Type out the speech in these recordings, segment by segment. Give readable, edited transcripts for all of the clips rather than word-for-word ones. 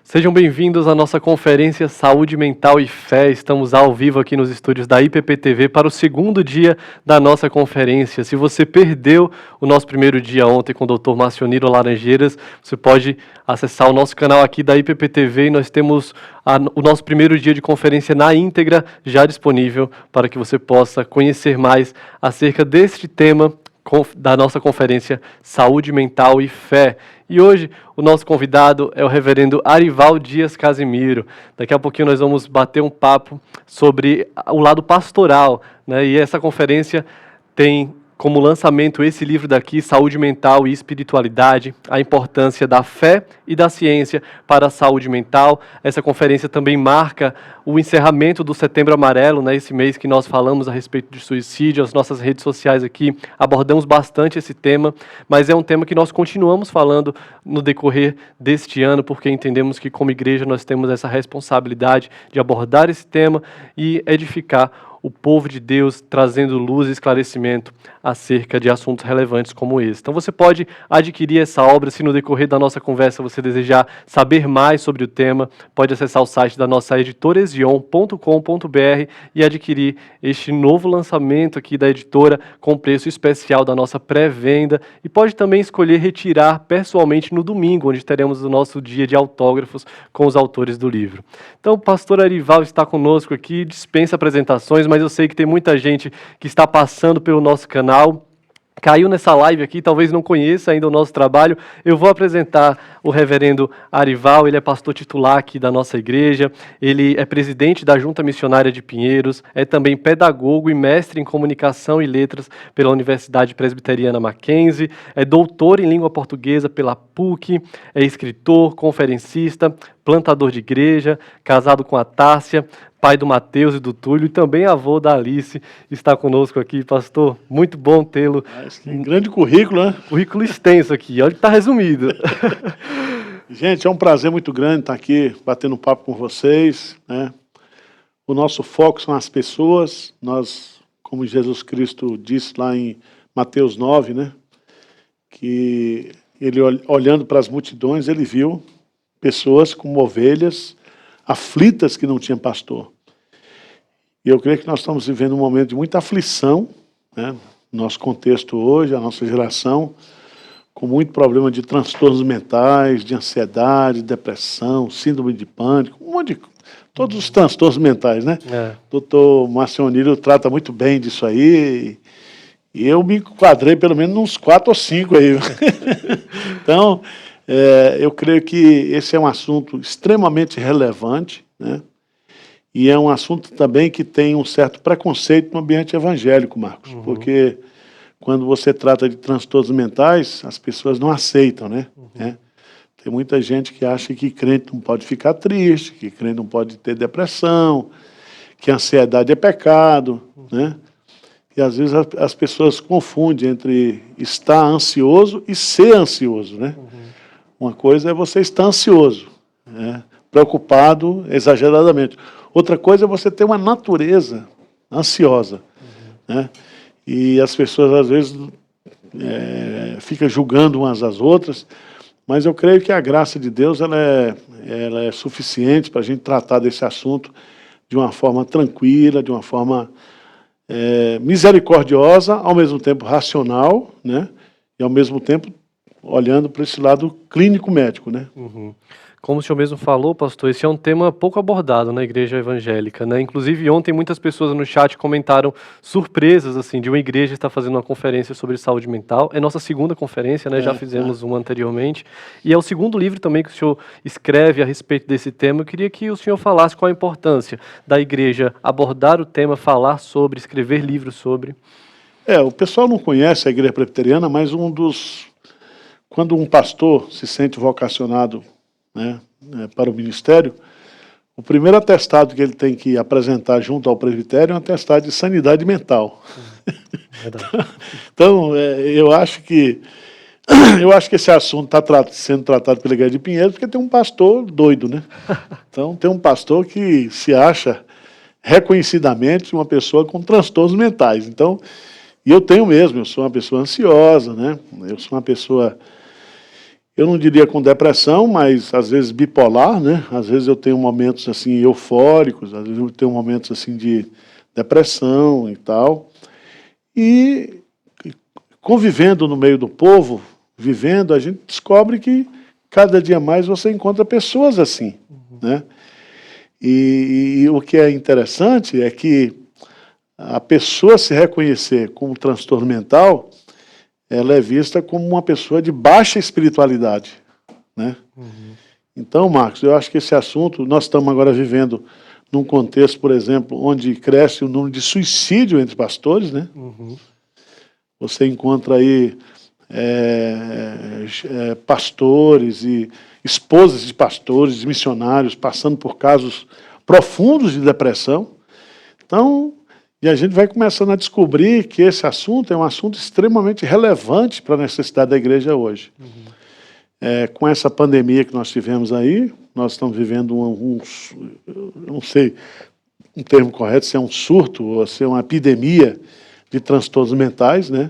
Sejam bem-vindos à nossa conferência Saúde Mental e Fé. Estamos ao vivo aqui nos estúdios da IPPTV para o segundo dia da nossa conferência. Se você perdeu o nosso primeiro dia ontem com o Dr. Marcioniro Laranjeiras, você pode acessar o nosso canal aqui da IPPTV e nós temos o nosso primeiro dia de conferência na íntegra já disponível para que você possa conhecer mais acerca deste tema da nossa conferência Saúde Mental e Fé. E hoje o nosso convidado é o reverendo Arival Dias Casimiro. Daqui a pouquinho nós vamos bater um papo sobre o lado pastoral, né? E essa conferência tem como lançamento esse livro daqui, Saúde Mental e Espiritualidade, a importância da fé e da ciência para a saúde mental. Essa conferência também marca o encerramento do Setembro Amarelo, né, esse mês que nós falamos a respeito de suicídio. As nossas redes sociais aqui abordamos bastante esse tema, mas é um tema que nós continuamos falando no decorrer deste ano, porque entendemos que como igreja nós temos essa responsabilidade de abordar esse tema e edificar o povo de Deus, trazendo luz e esclarecimento acerca de assuntos relevantes como esse. Então você pode adquirir essa obra, se no decorrer da nossa conversa você desejar saber mais sobre o tema, pode acessar o site da nossa editora esion.com.br e adquirir este novo lançamento aqui da editora com preço especial da nossa pré-venda, e pode também escolher retirar pessoalmente no domingo, onde teremos o nosso dia de autógrafos com os autores do livro. Então o pastor Arival está conosco aqui, dispensa apresentações, mas eu sei que tem muita gente que está passando pelo nosso canal, caiu nessa live aqui, talvez não conheça ainda o nosso trabalho. Eu vou apresentar o reverendo Arival. Ele é pastor titular aqui da nossa igreja, ele é presidente da Junta Missionária de Pinheiros, é também pedagogo e mestre em comunicação e letras pela Universidade Presbiteriana Mackenzie, é doutor em língua portuguesa pela PUC, é escritor, conferencista, plantador de igreja, casado com a Tárcia, pai do Mateus e do Túlio, e também avô da Alice, está conosco aqui. Pastor, muito bom tê-lo. Um grande currículo, né? Currículo extenso aqui, olha que está resumido. Gente, é um prazer muito grande estar aqui batendo um papo com vocês, né? O nosso foco são as pessoas. Nós, como Jesus Cristo disse lá em Mateus 9, né? Que ele, olhando para as multidões, ele viu pessoas como ovelhas aflitas que não tinham pastor. E eu creio que nós estamos vivendo um momento de muita aflição, né? Nosso contexto hoje, a nossa geração, com muito problema de transtornos mentais, de ansiedade, depressão, síndrome de pânico, um monte de... todos os transtornos mentais, né? Doutor Marcioniro trata muito bem disso aí, e eu me enquadrei pelo menos uns 4 ou 5 aí. Então, eu creio que esse é um assunto extremamente relevante, né? E é um assunto também que tem um certo preconceito no ambiente evangélico, Marcos, porque quando você trata de transtornos mentais, as pessoas não aceitam, né? Tem muita gente que acha que crente não pode ficar triste, que crente não pode ter depressão, que a ansiedade é pecado, né? E às vezes as pessoas confundem entre estar ansioso e ser ansioso, né? Uma coisa é você estar ansioso, né? Preocupado exageradamente. Outra coisa é você ter uma natureza ansiosa, né? E as pessoas, às vezes, ficam julgando umas às outras, mas eu creio que a graça de Deus ela é suficiente para a gente tratar desse assunto de uma forma tranquila, de uma forma misericordiosa, ao mesmo tempo racional, né? E, ao mesmo tempo, olhando para esse lado clínico-médico, né? Como o senhor mesmo falou, pastor, esse é um tema pouco abordado na igreja evangélica, né? Inclusive, ontem muitas pessoas no chat comentaram surpresas, assim, de uma igreja estar fazendo uma conferência sobre saúde mental. É nossa segunda conferência, né? Já fizemos uma anteriormente. E é o segundo livro também que o senhor escreve a respeito desse tema. Eu queria que o senhor falasse qual a importância da igreja abordar o tema, falar sobre, escrever livros sobre. O pessoal não conhece a igreja presbiteriana, mas quando um pastor se sente vocacionado, né, para o ministério, o primeiro atestado que ele tem que apresentar junto ao presbitério é um atestado de sanidade mental. Então, eu acho que esse assunto está sendo tratado pela Igreja de Pinheiros porque tem um pastor doido, né? Então, tem um pastor que se acha reconhecidamente uma pessoa com transtornos mentais. Então, e eu tenho mesmo, eu sou uma pessoa ansiosa, né? Eu sou uma pessoa... eu não diria com depressão, mas às vezes bipolar, né? Às vezes eu tenho momentos assim eufóricos, às vezes eu tenho momentos assim de depressão e tal. E convivendo no meio do povo, vivendo, a gente descobre que cada dia mais você encontra pessoas assim, né? E o que é interessante é que a pessoa se reconhecer como transtorno mental, ela é vista como uma pessoa de baixa espiritualidade, né? Então, Marcos, eu acho que esse assunto, nós estamos agora vivendo num contexto, por exemplo, onde cresce o número de suicídio entre pastores, né? Você encontra aí pastores e esposas de pastores, de missionários, passando por casos profundos de depressão. Então, e a gente vai começando a descobrir que esse assunto é um assunto extremamente relevante para a necessidade da igreja hoje. Com essa pandemia que nós tivemos aí, nós estamos vivendo eu não sei um termo correto, se é um surto ou se é uma epidemia de transtornos mentais, né?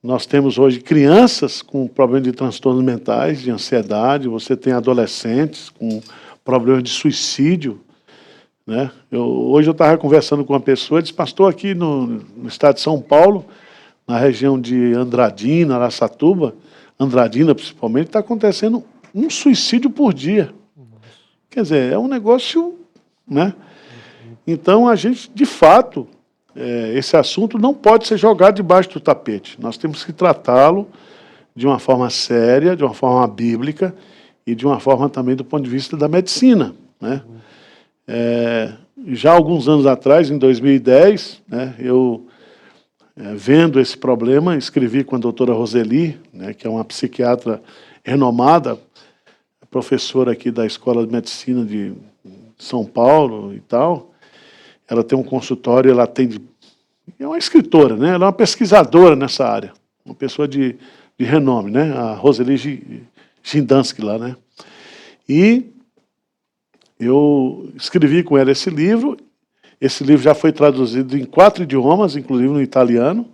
Nós temos hoje crianças com problemas de transtornos mentais, de ansiedade, você tem adolescentes com problemas de suicídio, né? Hoje eu estava conversando com uma pessoa, disse, pastor, aqui no estado de São Paulo, na região de Andradina, Araçatuba, Andradina principalmente, está acontecendo um suicídio por dia. Quer dizer, é um negócio, né? Então a gente, de fato, esse assunto não pode ser jogado debaixo do tapete. Nós temos que tratá-lo de uma forma séria, de uma forma bíblica e de uma forma também do ponto de vista da medicina, né? Já alguns anos atrás, em 2010, né, eu, vendo esse problema, escrevi com a doutora Roseli, né, que é uma psiquiatra renomada, professora aqui da Escola de Medicina de São Paulo e tal. Ela tem um consultório, ela atende... É uma escritora, né? Ela é uma pesquisadora nessa área, uma pessoa de renome, né? A Roseli Gindansky lá, né? E eu escrevi com ela esse livro já foi traduzido em 4 idiomas, inclusive no italiano,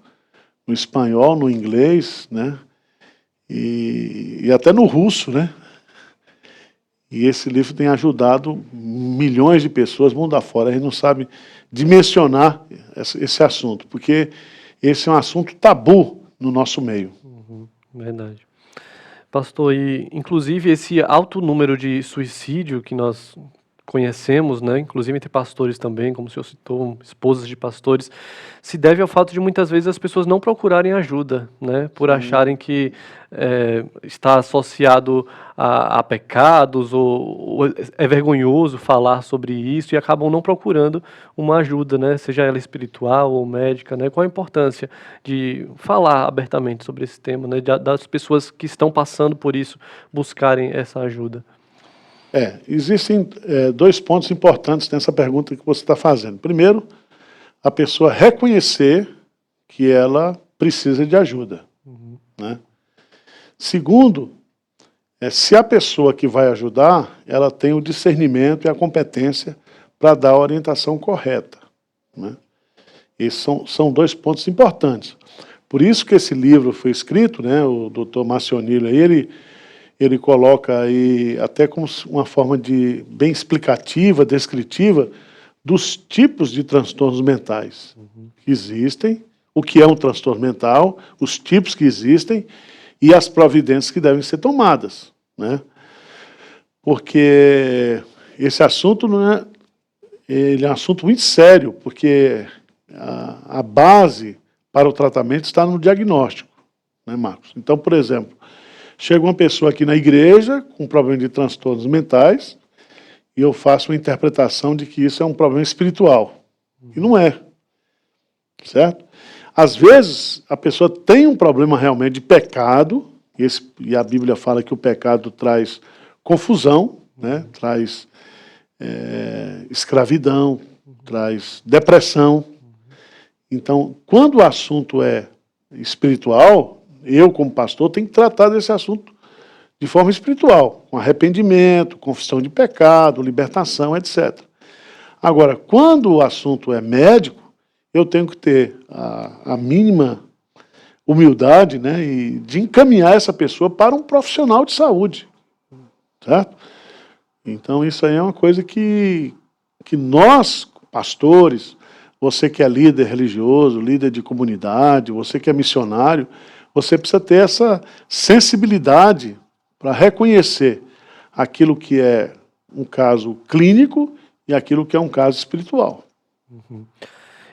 no espanhol, no inglês, né? E até no russo, né? E esse livro tem ajudado milhões de pessoas, mundo afora. A gente não sabe dimensionar esse assunto, porque esse é um assunto tabu no nosso meio. Verdade. Pastor, e inclusive esse alto número de suicídio que nós conhecemos, né, inclusive entre pastores também, como o senhor citou, esposas de pastores, se deve ao fato de muitas vezes as pessoas não procurarem ajuda, né, por acharem que está associado a pecados ou é vergonhoso falar sobre isso e acabam não procurando uma ajuda, né, seja ela espiritual ou médica, né. Qual a importância de falar abertamente sobre esse tema, né, das pessoas que estão passando por isso buscarem essa ajuda? Existem 2 pontos importantes nessa pergunta que você está fazendo. Primeiro, a pessoa reconhecer que ela precisa de ajuda, né? Segundo, se a pessoa que vai ajudar, ela tem o discernimento e a competência para dar a orientação correta, né? Esses são 2 pontos importantes. Por isso que esse livro foi escrito, né? O Dr. Marcionillo aí, ele coloca aí até como uma forma de bem explicativa, descritiva, dos tipos de transtornos mentais que existem, o que é um transtorno mental, os tipos que existem e as providências que devem ser tomadas, né? Porque esse assunto ele é um assunto muito sério, porque a base para o tratamento está no diagnóstico, né, Marcos? Então, por exemplo, chega uma pessoa aqui na igreja com problema de transtornos mentais e eu faço uma interpretação de que isso é um problema espiritual. E não é. Certo? Às vezes, a pessoa tem um problema realmente de pecado, e a Bíblia fala que o pecado traz confusão, né? Traz escravidão, traz depressão. Então, quando o assunto é espiritual, eu, como pastor, tenho que tratar desse assunto de forma espiritual, com arrependimento, confissão de pecado, libertação, etc. Agora, quando o assunto é médico, eu tenho que ter a mínima humildade, né, e de encaminhar essa pessoa para um profissional de saúde, certo? Então isso aí é uma coisa que nós, pastores, você que é líder religioso, líder de comunidade, você que é missionário, você precisa ter essa sensibilidade para reconhecer aquilo que é um caso clínico e aquilo que é um caso espiritual.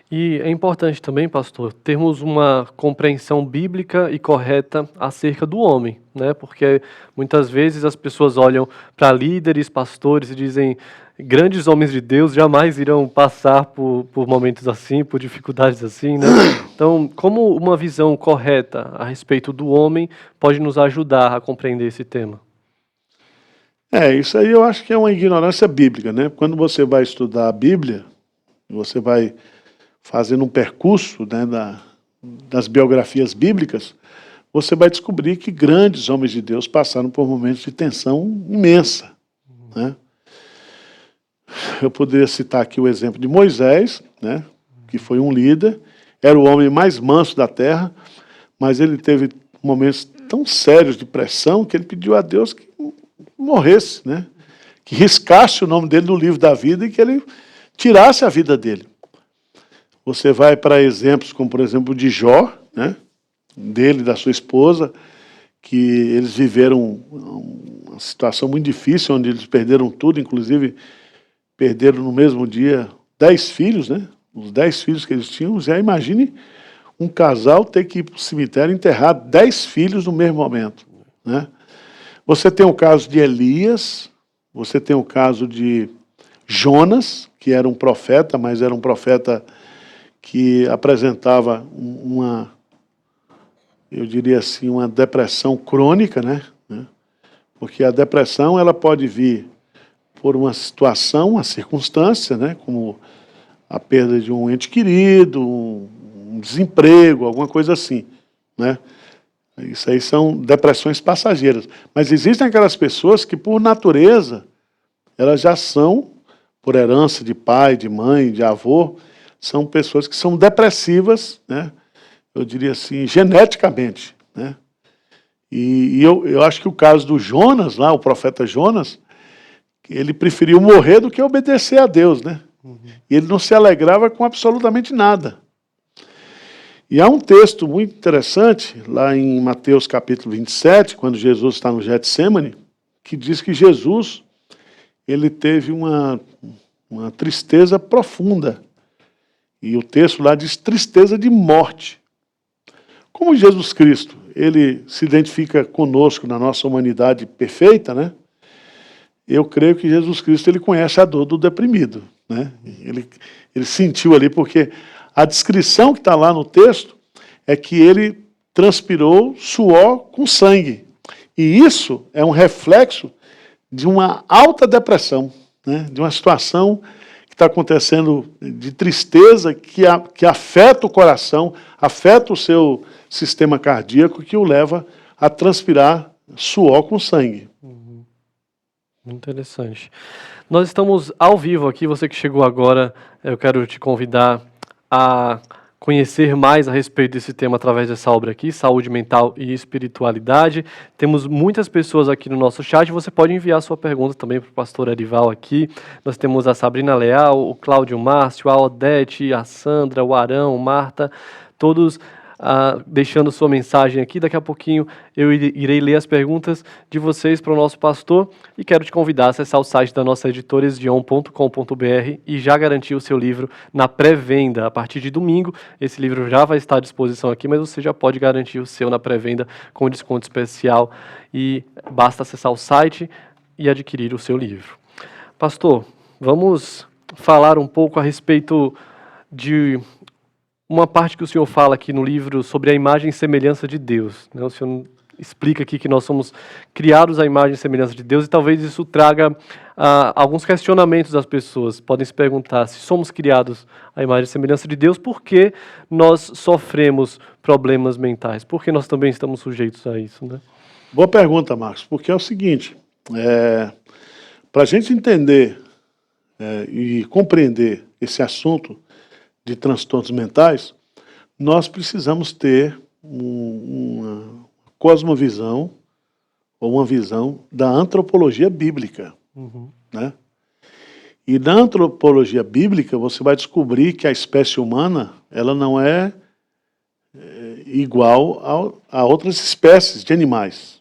E é importante também, pastor, termos uma compreensão bíblica e correta acerca do homem, né? Porque muitas vezes as pessoas olham para líderes, pastores e dizem grandes homens de Deus jamais irão passar por momentos assim, por dificuldades assim, né? Então, como uma visão correta a respeito do homem pode nos ajudar a compreender esse tema? Isso aí eu acho que é uma ignorância bíblica, né? Quando você vai estudar a Bíblia, você vai fazendo um percurso, né, das biografias bíblicas, você vai descobrir que grandes homens de Deus passaram por momentos de tensão imensa, né? Eu poderia citar aqui o exemplo de Moisés, né, que foi um líder, era o homem mais manso da terra, mas ele teve momentos tão sérios de pressão que ele pediu a Deus que morresse, né, que riscasse o nome dele do livro da vida e que ele tirasse a vida dele. Você vai para exemplos como, por exemplo, de Jó, né, dele e da sua esposa, que eles viveram uma situação muito difícil, onde eles perderam tudo, inclusive perderam no mesmo dia 10 filhos, né? Os 10 filhos que eles tinham. Já imagine um casal ter que ir para o cemitério enterrar 10 filhos no mesmo momento, né? Você tem o caso de Elias, você tem o caso de Jonas, que era um profeta, mas era um profeta que apresentava eu diria assim, uma depressão crônica, né? Porque a depressão ela pode vir por uma situação, uma circunstância, né? Como a perda de um ente querido, um desemprego, alguma coisa assim, né? Isso aí são depressões passageiras. Mas existem aquelas pessoas que, por natureza, elas já são, por herança de pai, de mãe, de avô, são pessoas que são depressivas, né? Eu diria assim, geneticamente, né? E eu acho que o caso do Jonas, lá, o profeta Jonas, ele preferiu morrer do que obedecer a Deus, né? E ele não se alegrava com absolutamente nada. E há um texto muito interessante, lá em Mateus capítulo 27, quando Jesus está no Getsêmani, que diz que Jesus, ele teve uma tristeza profunda. E o texto lá diz tristeza de morte. Como Jesus Cristo, ele se identifica conosco na nossa humanidade perfeita, né? Eu creio que Jesus Cristo, ele conhece a dor do deprimido, né? Ele sentiu ali, porque a descrição que está lá no texto é que ele transpirou suor com sangue. E isso é um reflexo de uma alta depressão, né? De uma situação que está acontecendo de tristeza que afeta o coração, afeta o seu sistema cardíaco, que o leva a transpirar suor com sangue. Interessante. Nós estamos ao vivo aqui, você que chegou agora, eu quero te convidar a conhecer mais a respeito desse tema através dessa obra aqui, Saúde Mental e Espiritualidade. Temos muitas pessoas aqui no nosso chat, você pode enviar sua pergunta também para o pastor Arival aqui. Nós temos a Sabrina Leal, o Cláudio Márcio, a Odete, a Sandra, o Arão, Marta, todos deixando sua mensagem aqui. Daqui a pouquinho eu irei ler as perguntas de vocês para o nosso pastor e quero te convidar a acessar o site da nossa editora esdion.com.br e já garantir o seu livro na pré-venda. A partir de domingo, esse livro já vai estar à disposição aqui, mas você já pode garantir o seu na pré-venda com desconto especial e basta acessar o site e adquirir o seu livro. Pastor, vamos falar um pouco a respeito de uma parte que o senhor fala aqui no livro sobre a imagem e semelhança de Deus, né? O senhor explica aqui que nós somos criados à imagem e semelhança de Deus e talvez isso traga alguns questionamentos das pessoas. Podem se perguntar, se somos criados à imagem e semelhança de Deus, por que nós sofremos problemas mentais? Por que nós também estamos sujeitos a isso, né? Boa pergunta, Marcos, porque é o seguinte, para a gente entender e compreender esse assunto de transtornos mentais, nós precisamos ter uma cosmovisão ou uma visão da antropologia bíblica. Né? E na antropologia bíblica você vai descobrir que a espécie humana ela não é igual a outras espécies de animais.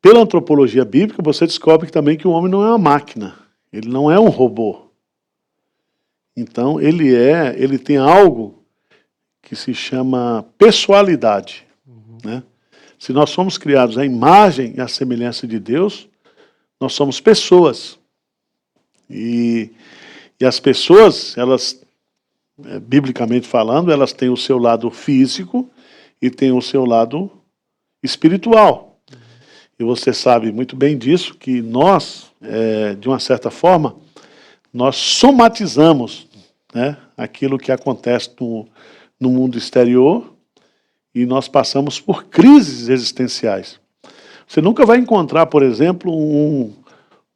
Pela antropologia bíblica você descobre também que o homem não é uma máquina, ele não é um robô. Então ele tem algo que se chama pessoalidade. Né? Se nós somos criados à imagem e à semelhança de Deus, nós somos pessoas. E as pessoas, elas, biblicamente falando, elas têm o seu lado físico e têm o seu lado espiritual. E você sabe muito bem disso, que nós, de uma certa forma, nós somatizamos, né, aquilo que acontece no mundo exterior e nós passamos por crises existenciais. Você nunca vai encontrar, por exemplo,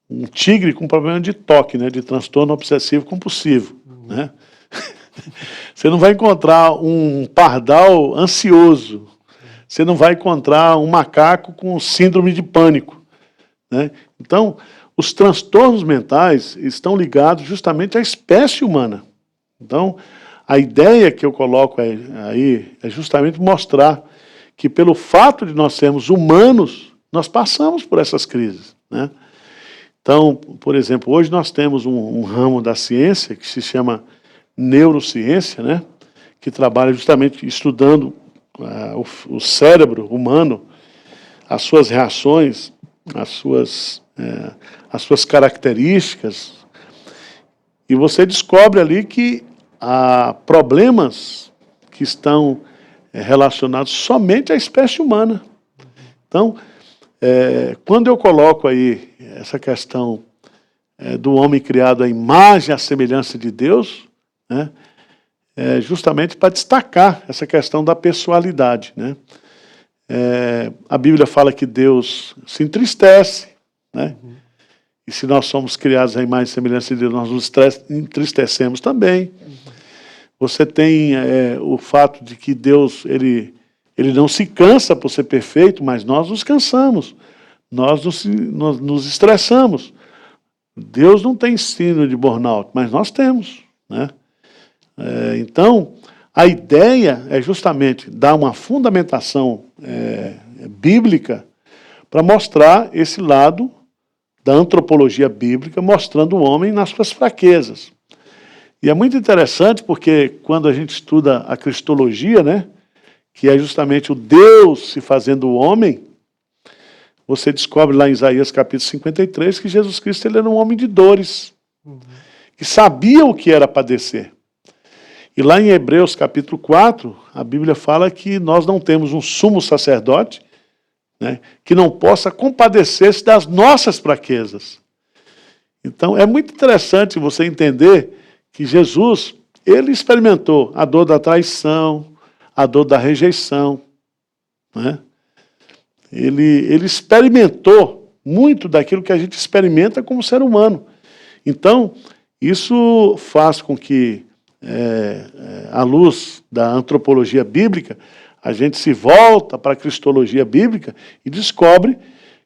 um tigre com problema de TOC, né, de transtorno obsessivo compulsivo. Né? Você não vai encontrar um pardal ansioso. Você não vai encontrar um macaco com síndrome de pânico. Né? Então, os transtornos mentais estão ligados justamente à espécie humana. Então, a ideia que eu coloco aí é justamente mostrar que pelo fato de nós sermos humanos, nós passamos por essas crises. Né? Então, por exemplo, hoje nós temos um ramo da ciência que se chama neurociência, né? Que trabalha justamente estudando o cérebro humano, as suas reações, as suas características, e você descobre ali que há problemas que estão relacionados somente à espécie humana. Então, quando eu coloco aí essa questão do homem criado à imagem e à semelhança de Deus, né, justamente para destacar essa questão da pessoalidade. Né? A Bíblia fala que Deus se entristece, né? E se nós somos criados à imagem e semelhança de Deus, nós nos entristecemos também. Você tem o fato de que Deus ele não se cansa por ser perfeito, mas nós nos cansamos, nós nos estressamos. Deus não tem síndrome de burnout, mas nós temos. Né? Então, a ideia é justamente dar uma fundamentação bíblica para mostrar esse lado da antropologia bíblica, mostrando o homem nas suas fraquezas. E é muito interessante porque quando a gente estuda a cristologia, né, que é justamente o Deus se fazendo o homem, você descobre lá em Isaías capítulo 53 que Jesus Cristo ele era um homem de dores, que sabia o que era padecer. E lá em Hebreus capítulo 4, a Bíblia fala que nós não temos um sumo sacerdote, né, que não possa compadecer-se das nossas fraquezas. Então é muito interessante você entender que Jesus, ele experimentou a dor da traição, a dor da rejeição. Né? Ele experimentou muito daquilo que a gente experimenta como ser humano. Então, isso faz com que, à luz da antropologia bíblica, a gente se volta para a cristologia bíblica e descobre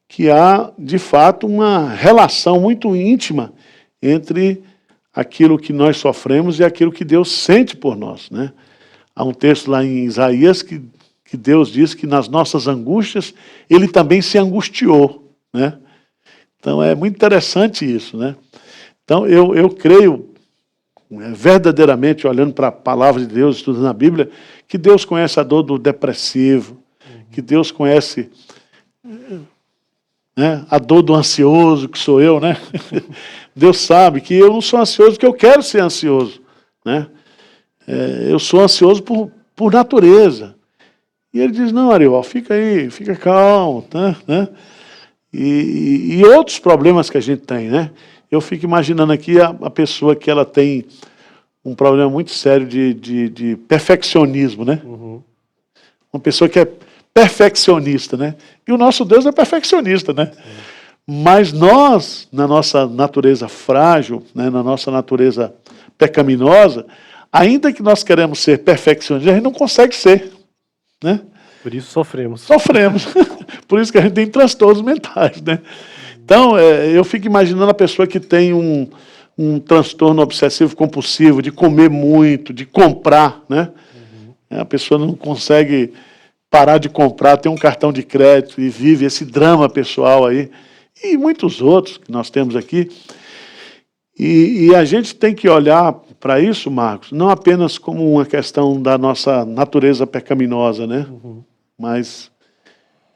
que há, de fato, uma relação muito íntima entre aquilo que nós sofremos e aquilo que Deus sente por nós. Né? Há um texto lá em Isaías que Deus diz que nas nossas angústias Ele também se angustiou. Né? Então é muito interessante isso. Né? Então eu creio, verdadeiramente, olhando para a palavra de Deus, estudando a Bíblia, que Deus conhece a dor do depressivo, que Deus conhece, né, a dor do ansioso, que sou eu, né? Deus sabe que eu não sou ansioso porque eu quero ser ansioso. Né? Eu sou ansioso por natureza. E ele diz, não, Ariel, fica aí, fica calmo. Né? E outros problemas que a gente tem. Né? Eu fico imaginando aqui a pessoa que ela tem um problema muito sério de perfeccionismo. Né? Uma pessoa que é perfeccionista. Né? E o nosso Deus é perfeccionista. Né? Mas nós, na nossa natureza frágil, né, na nossa natureza pecaminosa, ainda que nós queremos ser perfeccionistas, a gente não consegue ser. né? Por isso sofremos. Sofremos. Por isso que a gente tem transtornos mentais, né? Então, eu fico imaginando a pessoa que tem um transtorno obsessivo compulsivo, de comer muito, de comprar, né? A pessoa não consegue parar de comprar, tem um cartão de crédito e vive esse drama pessoal aí. E muitos outros que nós temos aqui. E a gente tem que olhar para isso, Marcos, não apenas como uma questão da nossa natureza pecaminosa, né? Mas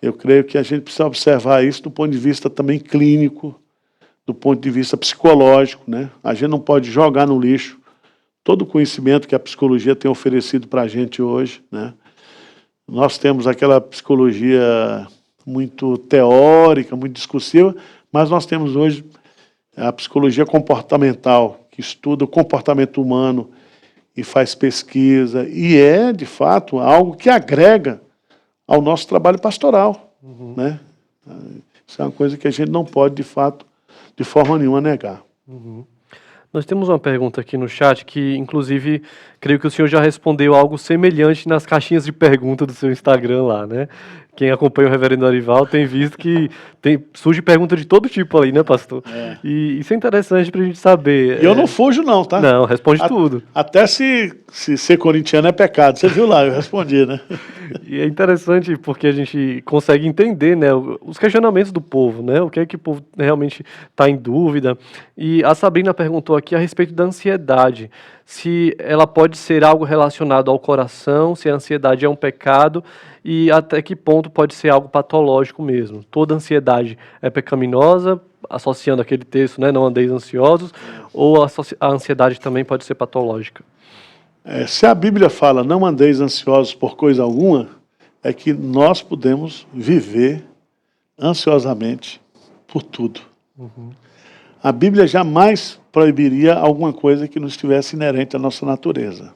eu creio que a gente precisa observar isso do ponto de vista também clínico, do ponto de vista psicológico, né? A gente não pode jogar no lixo todo o conhecimento que a psicologia tem oferecido para a gente hoje, né? Nós temos aquela psicologia muito teórica, muito discursiva, mas nós temos hoje a psicologia comportamental, que estuda o comportamento humano e faz pesquisa, e é, de fato, algo que agrega ao nosso trabalho pastoral, né? Isso é uma coisa que a gente não pode, de fato, de forma nenhuma negar. Nós temos uma pergunta aqui no chat que, inclusive, creio que o senhor já respondeu algo semelhante nas caixinhas de pergunta do seu Instagram lá, né? Quem acompanha o Reverendo Arival tem visto que surge pergunta de todo tipo ali, né, pastor? E isso é interessante pra gente saber. E eu não fujo não, tá? Não, responde tudo. Até se ser corintiano é pecado. Você viu lá, eu respondi, né? E é interessante porque a gente consegue entender, né, os questionamentos do povo, né? O que é que o povo realmente está em dúvida. E a Sabrina perguntou aqui a respeito da ansiedade. Se ela pode ser algo relacionado ao coração, se a ansiedade é um pecado e até que ponto pode ser algo patológico mesmo. Toda ansiedade é pecaminosa, associando aquele texto, né, não andeis ansiosos, ou a ansiedade também pode ser patológica? Se a Bíblia fala não andeis ansiosos por coisa alguma, é que nós podemos viver ansiosamente por tudo. A Bíblia jamais proibiria alguma coisa que não estivesse inerente à nossa natureza.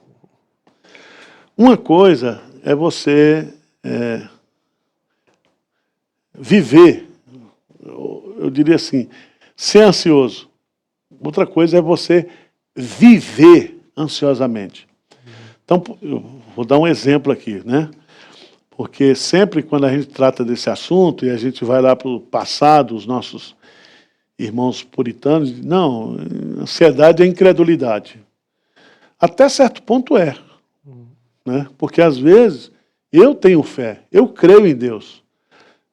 Uma coisa é você viver, eu diria assim, ser ansioso. Outra coisa é você viver ansiosamente. Então, eu vou dar um exemplo aqui, né? Porque sempre quando a gente trata desse assunto e a gente vai lá para o passado, os nossos irmãos puritanos, não, ansiedade é incredulidade. Até certo ponto é, né? Porque às vezes eu tenho fé, eu creio em Deus.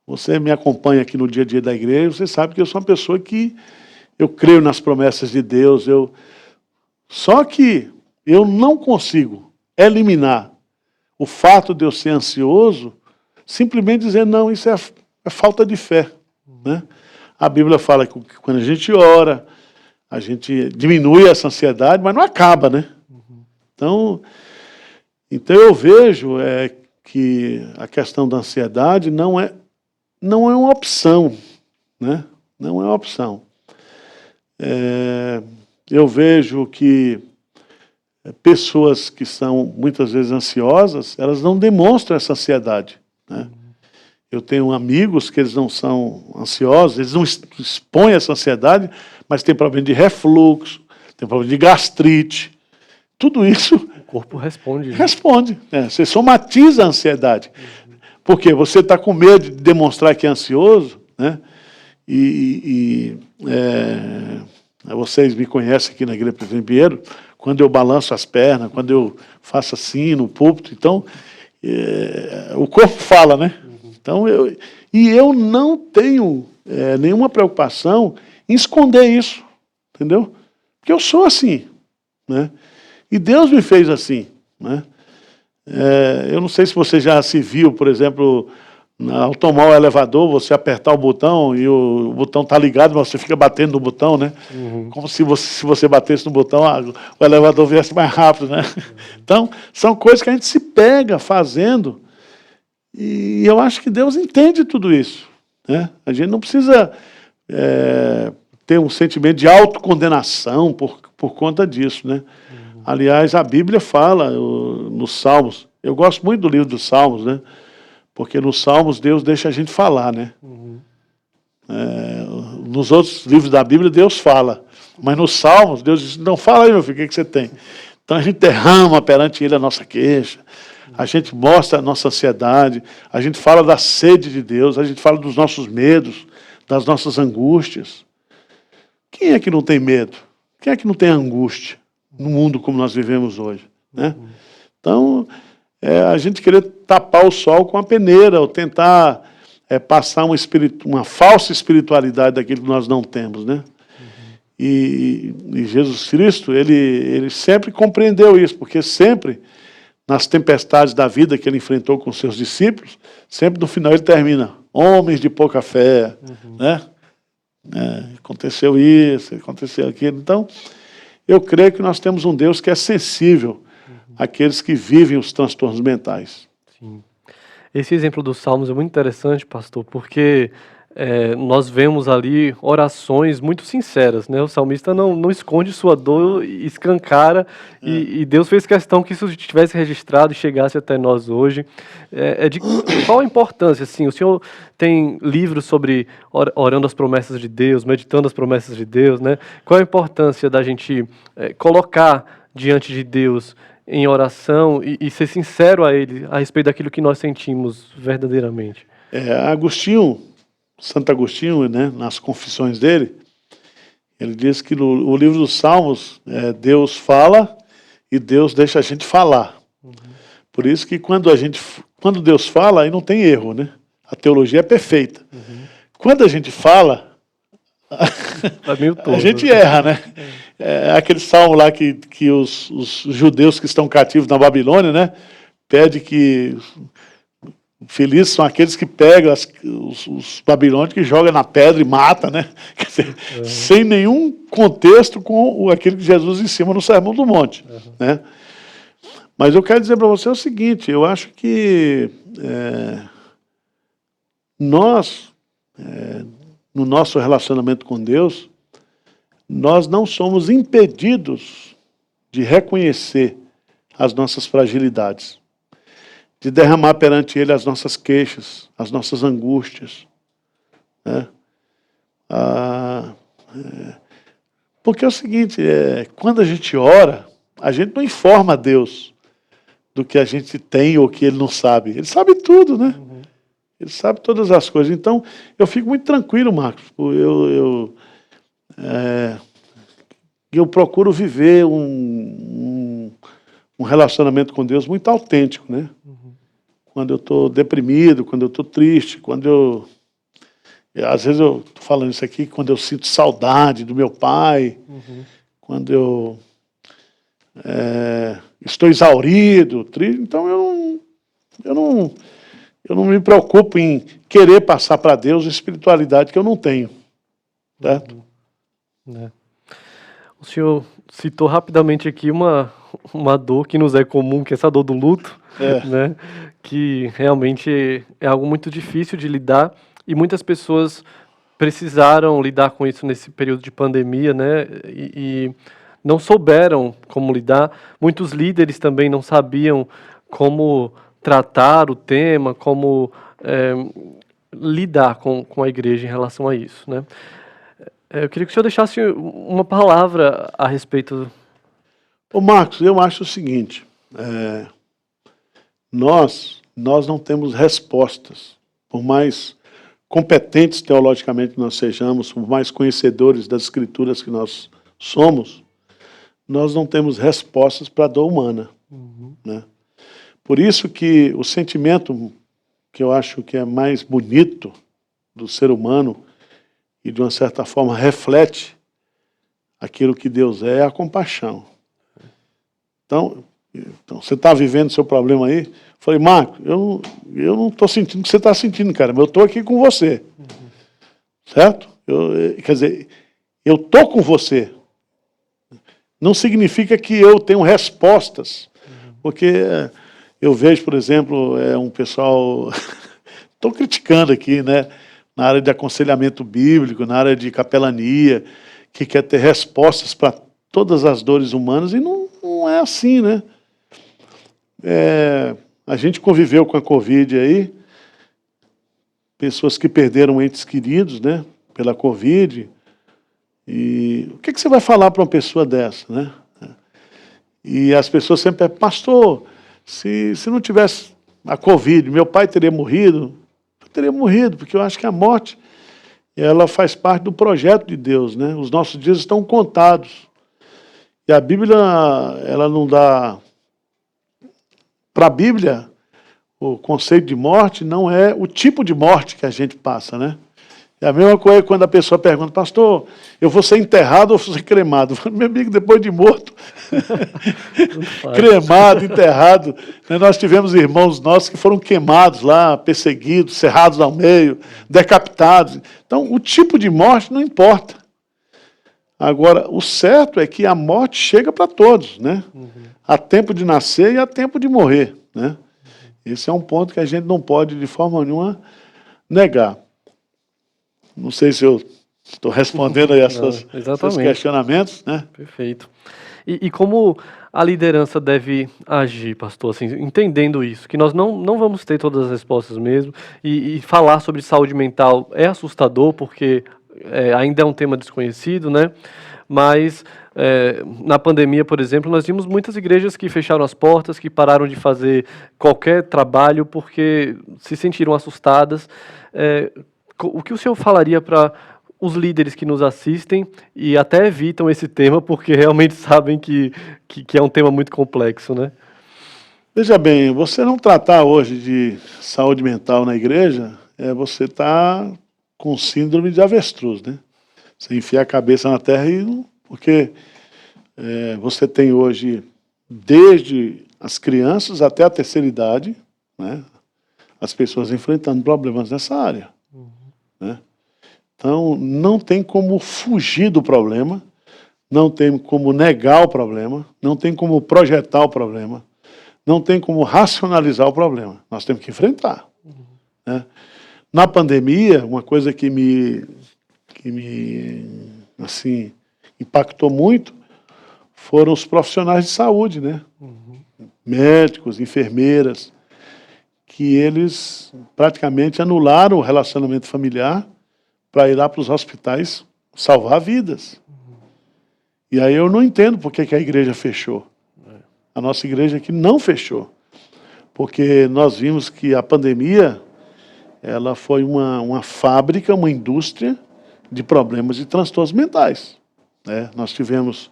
Você me acompanha aqui no dia a dia da igreja, você sabe que eu sou uma pessoa que eu creio nas promessas de Deus. Só que eu não consigo eliminar o fato de eu ser ansioso, simplesmente dizer, não, isso é falta de fé, né? A Bíblia fala que quando a gente ora, a gente diminui essa ansiedade, mas não acaba, né? Então eu vejo que a questão da ansiedade não é uma opção, né? Não é uma opção. Eu vejo que pessoas que são muitas vezes ansiosas, elas não demonstram essa ansiedade, né? Eu tenho amigos que eles não são ansiosos, eles não expõem essa ansiedade, mas tem problema de refluxo, tem problema de gastrite. Tudo isso... O corpo responde. Responde. Você somatiza a ansiedade. Porque você está com medo de demonstrar que é ansioso, né? Vocês me conhecem aqui na Igreja Presidente Pinheiro, quando eu balanço as pernas, quando eu faço assim no púlpito, então o corpo fala, né? Então eu não tenho nenhuma preocupação em esconder isso, entendeu? Porque eu sou assim, né? E Deus me fez assim, né? Eu não sei se você já se viu, por exemplo, ao tomar o elevador, você apertar o botão e o botão está ligado, mas você fica batendo no botão, né? Como se você batesse no botão, o elevador viesse mais rápido, né? Então, são coisas que a gente se pega fazendo, e eu acho que Deus entende tudo isso, né? A gente não precisa ter um sentimento de autocondenação por conta disso, né? Aliás, a Bíblia fala nos Salmos, eu gosto muito do livro dos Salmos, né? Porque nos Salmos Deus deixa a gente falar, né? Nos outros livros da Bíblia Deus fala, mas nos Salmos Deus diz, não, fala aí, meu filho, o que você tem? Então a gente derrama perante Ele a nossa queixa, A gente mostra a nossa ansiedade, a gente fala da sede de Deus, a gente fala dos nossos medos, das nossas angústias. Quem é que não tem medo? Quem é que não tem angústia no mundo como nós vivemos hoje, né? Então, a gente querer tapar o sol com a peneira, ou tentar passar uma falsa espiritualidade daquilo que nós não temos, né? E Jesus Cristo, ele sempre compreendeu isso, porque sempre, nas tempestades da vida que ele enfrentou com seus discípulos, sempre no final ele termina, homens de pouca fé, né? Aconteceu isso, aconteceu aquilo. Então, eu creio que nós temos um Deus que é sensível àqueles que vivem os transtornos mentais. Sim. Esse exemplo dos Salmos é muito interessante, pastor, porque nós vemos ali orações muito sinceras, né? O salmista não esconde sua dor, escancara, e Deus fez questão que isso estivesse registrado e chegasse até nós hoje. Qual a importância? Assim, o senhor tem livros sobre orando as promessas de Deus, meditando as promessas de Deus, né? Qual a importância da gente colocar diante de Deus em oração e ser sincero a Ele a respeito daquilo que nós sentimos verdadeiramente? Santo Agostinho, né, nas confissões dele, ele diz que no livro dos Salmos, Deus fala e Deus deixa a gente falar. Por isso que quando Deus fala, aí não tem erro, né? A teologia é perfeita. Quando a gente fala, a gente erra, né? Aquele salmo lá que os judeus que estão cativos na Babilônia, né, pede que felizes são aqueles que pegam os babilônios, que jogam na pedra e matam, né? Quer dizer, sem nenhum contexto com aquilo que Jesus ensina no Sermão do Monte, né? Mas eu quero dizer para você o seguinte, eu acho que nós, no nosso relacionamento com Deus, nós não somos impedidos de reconhecer as nossas fragilidades, de derramar perante Ele as nossas queixas, as nossas angústias, né? Porque é o seguinte, quando a gente ora, a gente não informa a Deus do que a gente tem ou que Ele não sabe. Ele sabe tudo, né? Ele sabe todas as coisas. Então, eu fico muito tranquilo, Marcos. Eu procuro viver um relacionamento com Deus muito autêntico, né? Quando eu estou deprimido, quando eu estou triste, às vezes eu estou falando isso aqui, quando eu sinto saudade do meu pai, quando eu estou exaurido, triste, então eu não me preocupo em querer passar para Deus espiritualidade que eu não tenho, certo? O senhor citou rapidamente aqui uma dor que nos é comum, que é essa dor do luto, né? Que realmente é algo muito difícil de lidar, e muitas pessoas precisaram lidar com isso nesse período de pandemia, né? E não souberam como lidar. Muitos líderes também não sabiam como tratar o tema, como lidar com a igreja em relação a isso, né? Eu queria que o senhor deixasse uma palavra a respeito. Ô Marcos, eu acho o seguinte, nós não temos respostas, por mais competentes teologicamente que nós sejamos, por mais conhecedores das escrituras que nós somos, nós não temos respostas para a dor humana, né? Por isso que o sentimento que eu acho que é mais bonito do ser humano e de uma certa forma reflete aquilo que Deus é a compaixão. Então você está vivendo seu problema aí? Eu falei, Marco, eu não estou sentindo o que você está sentindo, cara, mas eu estou aqui com você. Certo? Quer dizer, eu estou com você. Não significa que eu tenho respostas. Porque eu vejo, por exemplo, um pessoal... Estou criticando aqui, né? Na área de aconselhamento bíblico, na área de capelania, que quer ter respostas para todas as dores humanas, e não é assim, né? A gente conviveu com a Covid aí, pessoas que perderam entes queridos, né, pela Covid, e o que você vai falar para uma pessoa dessa, né? E as pessoas sempre pastor, Se não tivesse a Covid, meu pai teria morrido? Eu teria morrido, porque eu acho que a morte, ela faz parte do projeto de Deus, né? Os nossos dias estão contados. E a Bíblia, ela não dá... Para a Bíblia, o conceito de morte não é o tipo de morte que a gente passa, né? É a mesma coisa quando a pessoa pergunta, pastor, eu vou ser enterrado ou vou ser cremado? Meu amigo, depois de morto, cremado, enterrado. Nós tivemos irmãos nossos que foram queimados lá, perseguidos, cerrados ao meio, decapitados. Então, o tipo de morte não importa. Agora, o certo é que a morte chega para todos, né? Há tempo de nascer e há tempo de morrer, né? Esse é um ponto que a gente não pode, de forma nenhuma, negar. Não sei se eu estou respondendo aí seus questionamentos, né? Perfeito. E como a liderança deve agir, pastor, assim, entendendo isso, que nós não vamos ter todas as respostas mesmo, e falar sobre saúde mental é assustador, porque ainda é um tema desconhecido, né? Mas na pandemia, por exemplo, nós vimos muitas igrejas que fecharam as portas, que pararam de fazer qualquer trabalho porque se sentiram assustadas. O que o senhor falaria para os líderes que nos assistem e até evitam esse tema porque realmente sabem que é um tema muito complexo, né? Veja bem, você não tratar hoje de saúde mental na igreja, você está com síndrome de avestruz, né? Você enfia a cabeça na terra e... Porque você tem hoje, desde as crianças até a terceira idade, né, as pessoas enfrentando problemas nessa área. Né? Então, não tem como fugir do problema, não tem como negar o problema, não tem como projetar o problema, não tem como racionalizar o problema. Nós temos que enfrentar. Né? Na pandemia, uma coisa que me assim, impactou muito foram os profissionais de saúde, né? Médicos, enfermeiras, que eles praticamente anularam o relacionamento familiar para ir lá para os hospitais salvar vidas. E aí eu não entendo por que a igreja fechou. A nossa igreja aqui não fechou. Porque nós vimos que a pandemia, ela foi uma fábrica, uma indústria de problemas e transtornos mentais. Né? Nós tivemos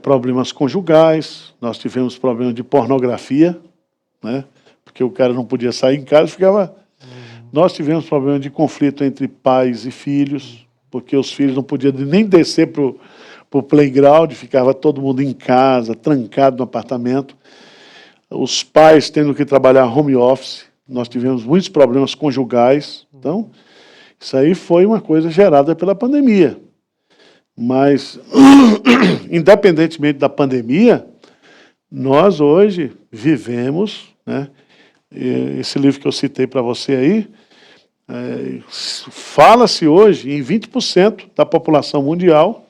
problemas conjugais, nós tivemos problemas de pornografia, né? Porque o cara não podia sair em casa, ficava... Nós tivemos problemas de conflito entre pais e filhos, porque os filhos não podiam nem descer para o playground, ficava todo mundo em casa, trancado no apartamento. Os pais tendo que trabalhar home office, nós tivemos muitos problemas conjugais. Então, isso aí foi uma coisa gerada pela pandemia. Mas, independentemente da pandemia, nós hoje vivemos, né, esse livro que eu citei para você aí, fala-se hoje em 20% da população mundial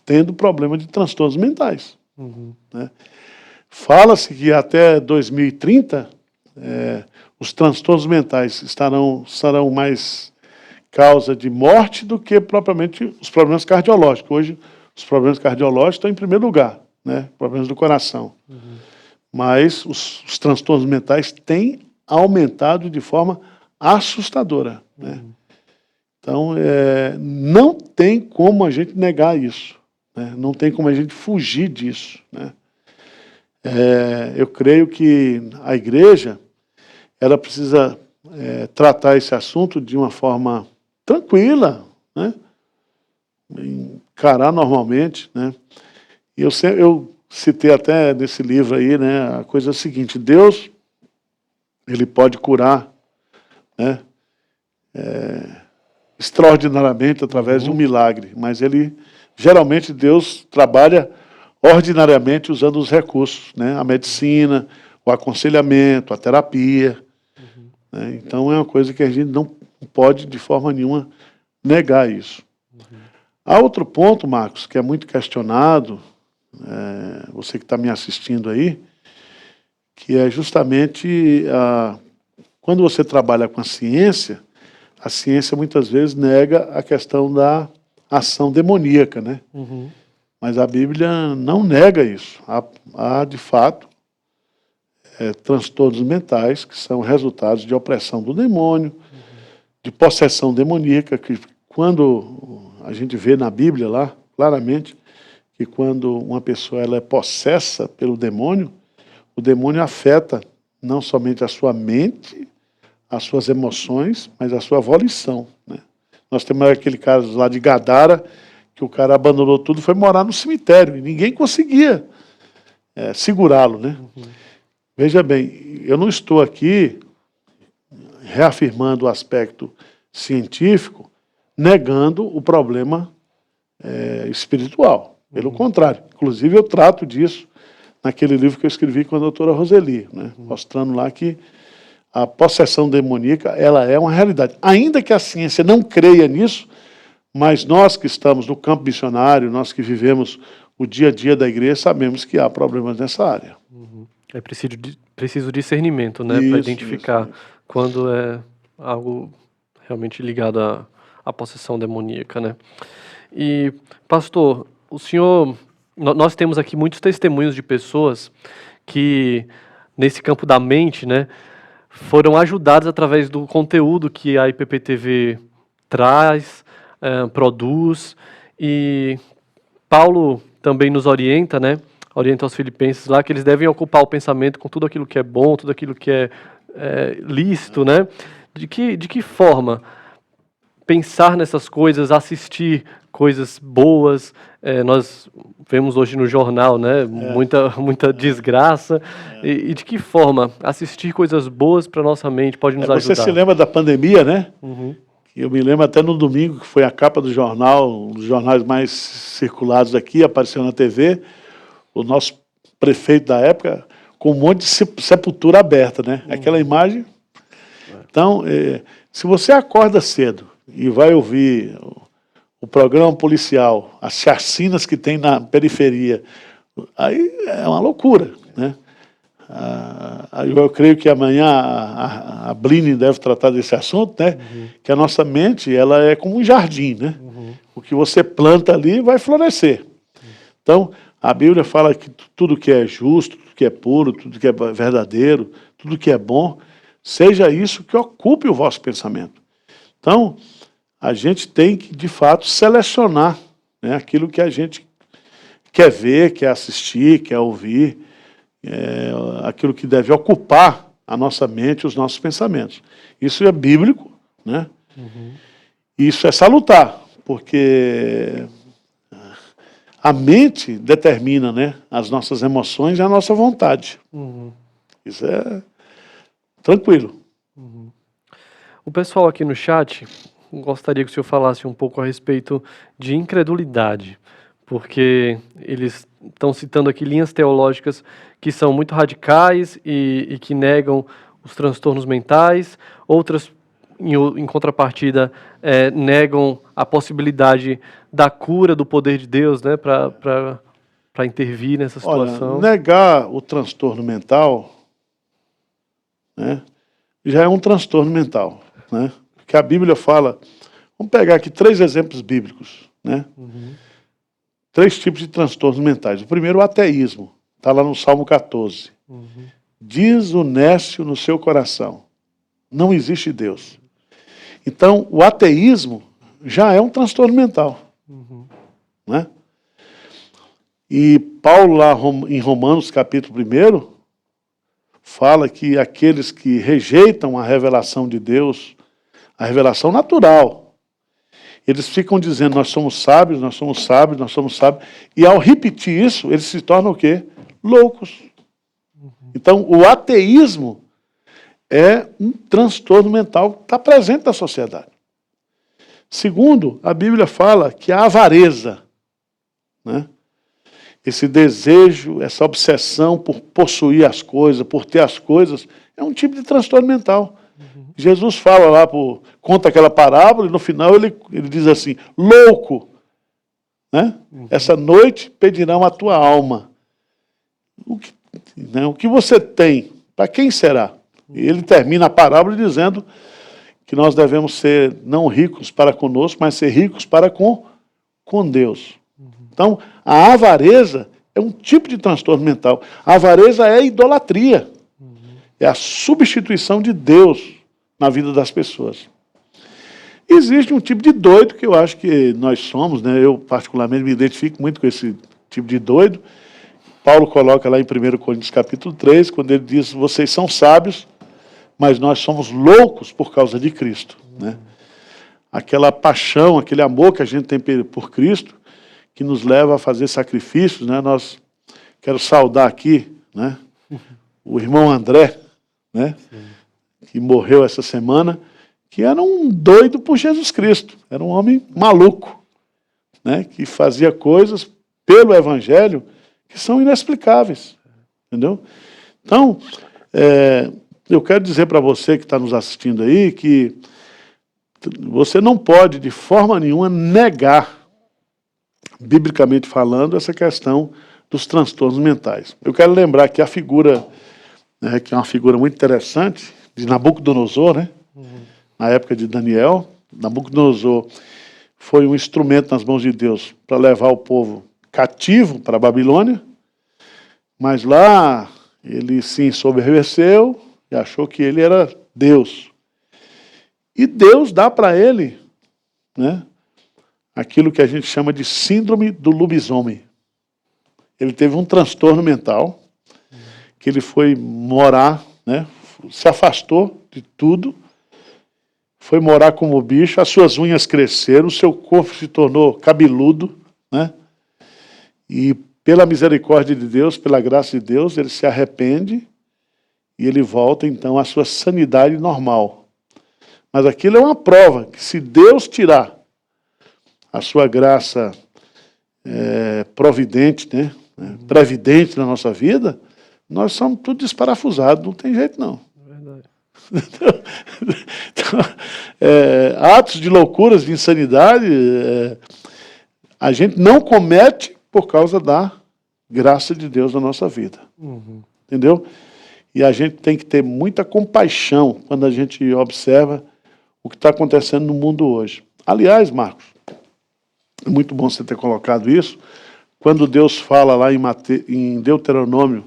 tendo problema de transtornos mentais. Né? Fala-se que até 2030 os transtornos mentais serão mais causa de morte do que propriamente os problemas cardiológicos. Hoje, os problemas cardiológicos estão em primeiro lugar, né? Problemas do coração. Mas os transtornos mentais têm aumentado de forma assustadora. Né? Então, não tem como a gente negar isso. Né? Não tem como a gente fugir disso. Né? Eu creio que a igreja ela precisa tratar esse assunto de uma forma tranquila, né? Encarar normalmente, né? E eu citei até nesse livro aí, né, a coisa seguinte: Deus, ele pode curar, né, extraordinariamente através de um milagre, mas geralmente Deus trabalha ordinariamente usando os recursos, né, a medicina, o aconselhamento, a terapia. Né? Então é uma coisa que a gente não pode de forma nenhuma negar isso. Há outro ponto, Marcos, que é muito questionado, você que está me assistindo aí, que é justamente quando você trabalha com a ciência muitas vezes nega a questão da ação demoníaca, né? Mas a Bíblia não nega isso. Há de fato, transtornos mentais que são resultados de opressão do demônio, de possessão demoníaca, que quando a gente vê na Bíblia lá, claramente, que quando uma pessoa ela é possessa pelo demônio, o demônio afeta não somente a sua mente, as suas emoções, mas a sua volição, né? Nós temos aquele caso lá de Gadara, que o cara abandonou tudo e foi morar no cemitério, e ninguém conseguia segurá-lo, né? Veja bem, eu não estou aqui reafirmando o aspecto científico, negando o problema espiritual. Pelo contrário, inclusive eu trato disso naquele livro que eu escrevi com a doutora Roseli, né? Mostrando lá que a possessão demoníaca, ela é uma realidade. Ainda que a ciência não creia nisso, mas nós que estamos no campo missionário, nós que vivemos o dia a dia da igreja, sabemos que há problemas nessa área. É preciso discernimento, né, para identificar quando é algo realmente ligado à possessão demoníaca, né? E, pastor, o senhor, nós temos aqui muitos testemunhos de pessoas que, nesse campo da mente, né, foram ajudadas através do conteúdo que a IPPTV traz, produz, e Paulo também nos orienta, né, orienta aos filipenses lá, que eles devem ocupar o pensamento com tudo aquilo que é bom, tudo aquilo que é lícito, né? De que forma pensar nessas coisas, assistir coisas boas, nós vemos hoje no jornal, né, muita desgraça, e de que forma assistir coisas boas para nossa mente pode nos ajudar? Você se lembra da pandemia, né? Eu me lembro até no domingo, que foi a capa do jornal, um dos jornais mais circulados aqui, apareceu na TV, o nosso prefeito da época, com um monte de sepultura aberta, né? Aquela imagem. Então, se você acorda cedo e vai ouvir o programa policial, as chacinas que tem na periferia, aí é uma loucura, né? Eu creio que amanhã a Bline deve tratar desse assunto, né? Que a nossa mente, ela é como um jardim, né? O que você planta ali vai florescer. Então, a Bíblia fala que tudo que é justo, tudo que é puro, tudo que é verdadeiro, tudo que é bom, seja isso que ocupe o vosso pensamento. Então, a gente tem que, de fato, selecionar, né, aquilo que a gente quer ver, quer assistir, quer ouvir, aquilo que deve ocupar a nossa mente, os nossos pensamentos. Isso é bíblico, né? Isso é salutar, porque a mente determina, né, as nossas emoções e a nossa vontade. Isso é tranquilo. O pessoal aqui no chat gostaria que o senhor falasse um pouco a respeito de incredulidade, porque eles estão citando aqui linhas teológicas que são muito radicais e que negam os transtornos mentais, outras, em contrapartida, negam a possibilidade da cura do poder de Deus, né, para intervir nessa situação. Olha, negar o transtorno mental, né, já é um transtorno mental, né? Porque a Bíblia fala, vamos pegar aqui 3 exemplos bíblicos, né? 3 tipos de transtornos mentais. O primeiro, o ateísmo, está lá no Salmo 14. Diz o nécio no seu coração, não existe Deus. Então, o ateísmo já é um transtorno mental, né? E Paulo, lá em Romanos, capítulo 1, fala que aqueles que rejeitam a revelação de Deus, a revelação natural, eles ficam dizendo, nós somos sábios, nós somos sábios, nós somos sábios, e ao repetir isso, eles se tornam o quê? Loucos. Então, o ateísmo é um transtorno mental que está presente na sociedade. Segundo, a Bíblia fala que a avareza, né, esse desejo, essa obsessão por possuir as coisas, por ter as coisas, é um tipo de transtorno mental. Jesus fala lá, conta aquela parábola, e no final ele diz assim, louco, né? Essa noite pedirão a tua alma. O que você tem, para quem será? E ele termina a parábola dizendo que nós devemos ser não ricos para conosco, mas ser ricos para com Deus. Então, a avareza é um tipo de transtorno mental. A avareza é idolatria. é a substituição de Deus na vida das pessoas. Existe um tipo de doido que eu acho que nós somos, né? Eu particularmente me identifico muito com esse tipo de doido. Paulo coloca lá em 1 Coríntios capítulo 3, quando ele diz, vocês são sábios, mas nós somos loucos por causa de Cristo, né? Aquela paixão, aquele amor que a gente tem por Cristo, que nos leva a fazer sacrifícios, né? Quero saudar aqui, né, o irmão André, né, que morreu essa semana, que era um doido por Jesus Cristo, era um homem maluco, né, que fazia coisas pelo Evangelho que são inexplicáveis, entendeu? Então, eu quero dizer para você que está nos assistindo aí que você não pode, de forma nenhuma, negar, biblicamente falando, essa questão dos transtornos mentais. Eu quero lembrar que a figura, né, que é uma figura muito interessante, de Nabucodonosor, né, na época de Daniel, Nabucodonosor foi um instrumento nas mãos de Deus para levar o povo cativo para a Babilônia, mas lá ele se ensoberbeceu e achou que ele era Deus. E Deus dá para ele, né, aquilo que a gente chama de síndrome do lobisomem. Ele teve um transtorno mental, que ele foi morar, né, se afastou de tudo, foi morar como bicho, as suas unhas cresceram, o seu corpo se tornou cabeludo, né, e pela misericórdia de Deus, pela graça de Deus, ele se arrepende e ele volta então à sua sanidade normal. Mas aquilo é uma prova que se Deus tirar a sua graça providente, né, previdente na nossa vida, nós somos tudo desparafusados, não tem jeito não. Verdade. Então, atos de loucuras, de insanidade, a gente não comete por causa da graça de Deus na nossa vida. Entendeu? E a gente tem que ter muita compaixão quando a gente observa o que está acontecendo no mundo hoje. Aliás, Marcos, é muito bom você ter colocado isso, quando Deus fala lá em Deuteronômio,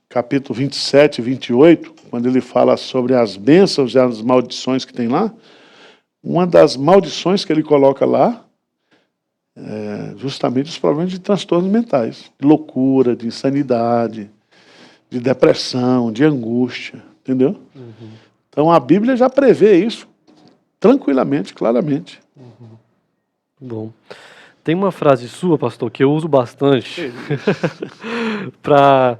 capítulo 27 e 28, quando ele fala sobre as bênçãos e as maldições que tem lá, uma das maldições que ele coloca lá é justamente os problemas de transtornos mentais, de loucura, de insanidade, de depressão, de angústia, entendeu? Então a Bíblia já prevê isso tranquilamente, claramente. Bom. Tem uma frase sua, pastor, que eu uso bastante para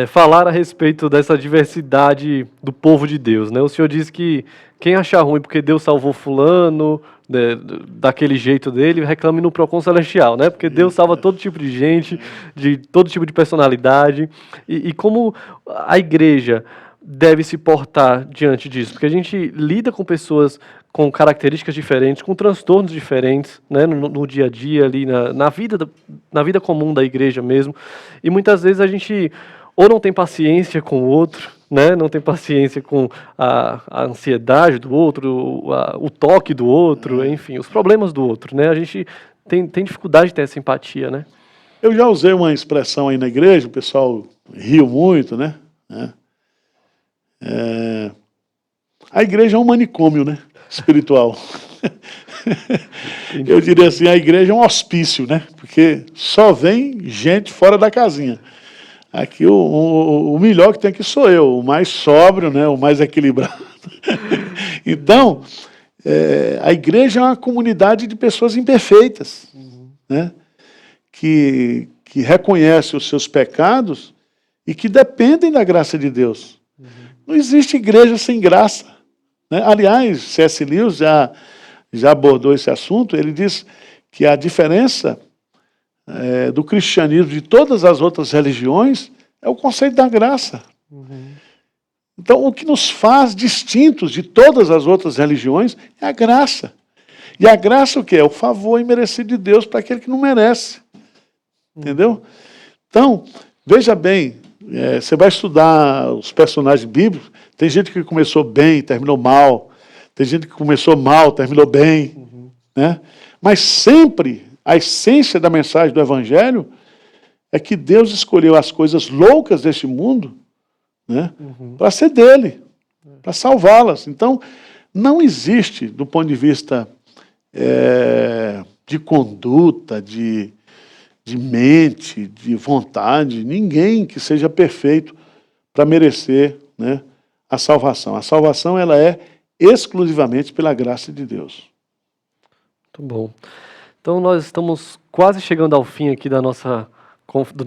falar a respeito dessa diversidade do povo de Deus, né? O senhor diz que quem achar ruim porque Deus salvou fulano, né, daquele jeito dele, reclame no Procon Celestial, né? Porque Deus salva todo tipo de gente, de todo tipo de personalidade. E como a igreja deve se portar diante disso? Porque a gente lida com pessoas com características diferentes, com transtornos diferentes, né, no dia a dia, ali na vida comum da igreja mesmo. E muitas vezes a gente ou não tem paciência com o outro, né, não tem paciência com a ansiedade do outro, o toque do outro, enfim, os problemas do outro, né? A gente tem dificuldade de ter essa empatia, né? Eu já usei uma expressão aí na igreja, o pessoal riu muito, né? A igreja é um manicômio, né? Espiritual. Eu diria assim, a igreja é um hospício, né? Porque só vem gente fora da casinha. Aqui o melhor que tem aqui sou eu, o mais sóbrio, né? O mais equilibrado. Então, a igreja é uma comunidade de pessoas imperfeitas, né? Que reconhecem os seus pecados e que dependem da graça de Deus. Não existe igreja sem graça, né? Aliás, C.S. Lewis já abordou esse assunto. Ele diz que a diferença do cristianismo de todas as outras religiões é o conceito da graça. Então, o que nos faz distintos de todas as outras religiões é a graça. E a graça o que é? O favor imerecido de Deus para aquele que não merece. Entendeu? Então, veja bem, você vai estudar os personagens bíblicos, tem gente que começou bem e terminou mal, tem gente que começou mal, terminou bem, né? Mas sempre a essência da mensagem do Evangelho é que Deus escolheu as coisas loucas deste mundo, né? Para ser dele, para salvá-las. Então, não existe, do ponto de vista de conduta, de mente, de vontade, ninguém que seja perfeito para merecer, né, a salvação. A salvação ela é exclusivamente pela graça de Deus. Muito bom. Então nós estamos quase chegando ao fim aqui do nosso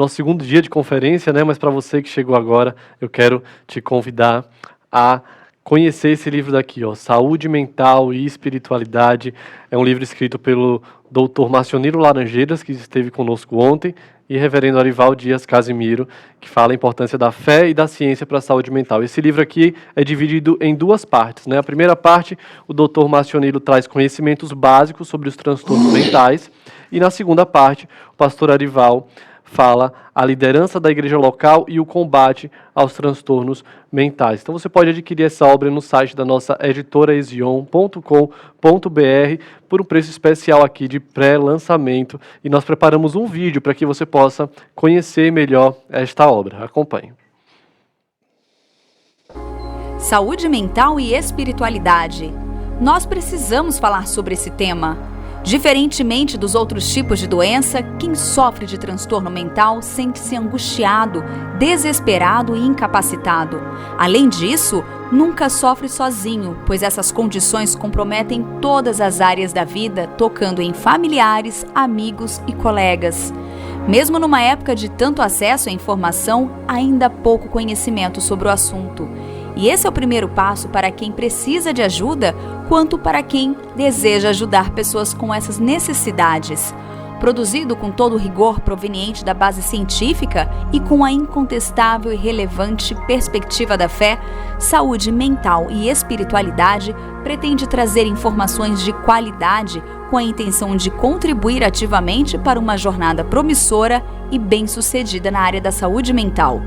segundo dia de conferência, né? Mas para você que chegou agora, eu quero te convidar a conhecer esse livro daqui, ó, Saúde Mental e Espiritualidade. É um livro escrito pelo Dr. Marcioniro Laranjeiras, que esteve conosco ontem, e Reverendo Arival Dias Casimiro, que fala a importância da fé e da ciência para a saúde mental. Esse livro aqui é dividido em duas partes, né? A primeira parte, o Dr. Marcioniro traz conhecimentos básicos sobre os transtornos mentais, e na segunda parte, o pastor Arival fala a liderança da igreja local e o combate aos transtornos mentais. Então você pode adquirir essa obra no site da nossa editora esion.com.br por um preço especial aqui de pré-lançamento, e nós preparamos um vídeo para que você possa conhecer melhor esta obra. Acompanhe. Saúde mental e espiritualidade. Nós precisamos falar sobre esse tema. Diferentemente dos outros tipos de doença, quem sofre de transtorno mental sente-se angustiado, desesperado e incapacitado. Além disso, nunca sofre sozinho, pois essas condições comprometem todas as áreas da vida, tocando em familiares, amigos e colegas. Mesmo numa época de tanto acesso à informação, ainda há pouco conhecimento sobre o assunto. E esse é o primeiro passo para quem precisa de ajuda, quanto para quem deseja ajudar pessoas com essas necessidades. Produzido com todo o rigor proveniente da base científica e com a incontestável e relevante perspectiva da fé, Saúde Mental e Espiritualidade pretende trazer informações de qualidade com a intenção de contribuir ativamente para uma jornada promissora e bem-sucedida na área da saúde mental.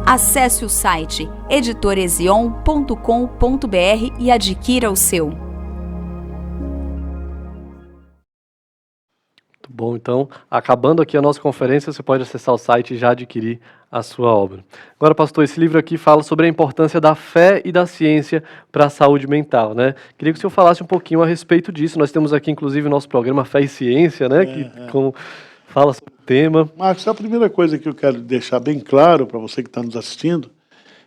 Acesse o site editoresion.com.br e adquira o seu. Bom, então, acabando aqui a nossa conferência, você pode acessar o site e já adquirir a sua obra. Agora, pastor, esse livro aqui fala sobre a importância da fé e da ciência para a saúde mental, né? Queria que o senhor falasse um pouquinho a respeito disso. Nós temos aqui, inclusive, o nosso programa Fé e Ciência, né? Fala sobre o tema. Marcos, a primeira coisa que eu quero deixar bem claro para você que está nos assistindo